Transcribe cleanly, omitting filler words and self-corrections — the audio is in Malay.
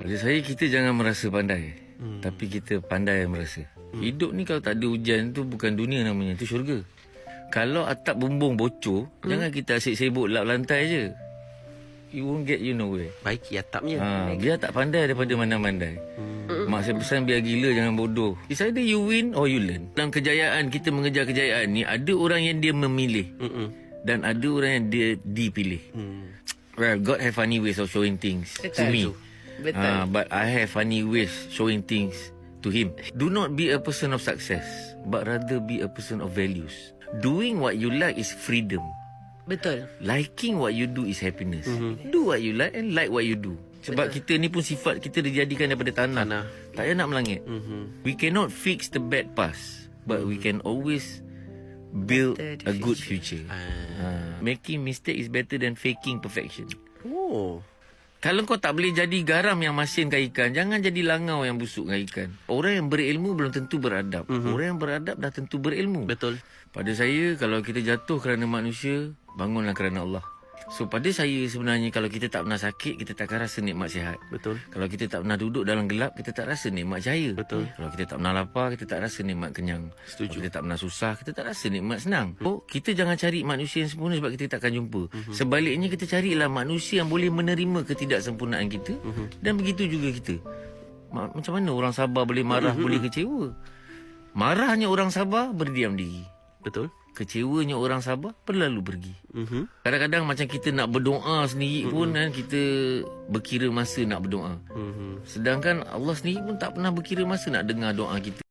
Pada saya, kita jangan merasa pandai, tapi kita pandai merasa. Hidup ni kalau tak ada hujan tu bukan dunia namanya, tu syurga. Kalau atap bumbung bocor, jangan kita asyik sibuk lap lantai je. You won't get you nowhere. Baiki atapnya. Biar tak pandai daripada mana-mandai. Mak saya pesan biar gila jangan bodoh. It's either you win or you learn. Dalam kejayaan, kita mengejar kejayaan ni, ada orang yang dia memilih dan ada orang yang dia dipilih. Well, God have funny ways of showing things to me. Betul. But I have funny ways showing things to him. Do not be a person of success, but rather be a person of values. Doing what you like is freedom. Betul. Liking what you do is happiness. Do what you like and like what you do. Sebab kita ni pun sifat kita dijadikan daripada tanah. Tak payah nak melangit. We cannot fix the bad past, but we can always build a good future. Making mistake is better than faking perfection. Oh. Kalau kau tak boleh jadi garam yang masinkan ikan, jangan jadi langau yang busukkan ikan. Orang yang berilmu belum tentu beradab. Orang yang beradab dah tentu berilmu. Betul. Pada saya, kalau kita jatuh kerana manusia, bangunlah kerana Allah. So pada saya sebenarnya, kalau kita tak pernah sakit, kita takkan rasa nikmat sihat. Betul. Kalau kita tak pernah duduk dalam gelap, kita tak rasa nikmat cahaya. Betul. Kalau kita tak pernah lapar, kita tak rasa nikmat kenyang. Setuju. Kalau kita tak pernah susah, kita tak rasa nikmat senang. So, kita jangan cari manusia yang sempurna sebab kita takkan jumpa. Sebaliknya, kita carilah manusia yang boleh menerima ketidaksempurnaan kita. Dan begitu juga kita. Macam mana orang sabar boleh marah, boleh kecewa? Marahnya orang sabar, berdiam diri. Betul. Kecewanya orang sabar, berlalu pergi. Kadang-kadang macam kita nak berdoa sendiri pun kan, kita berkira masa nak berdoa. Sedangkan Allah sendiri pun tak pernah berkira masa nak dengar doa kita.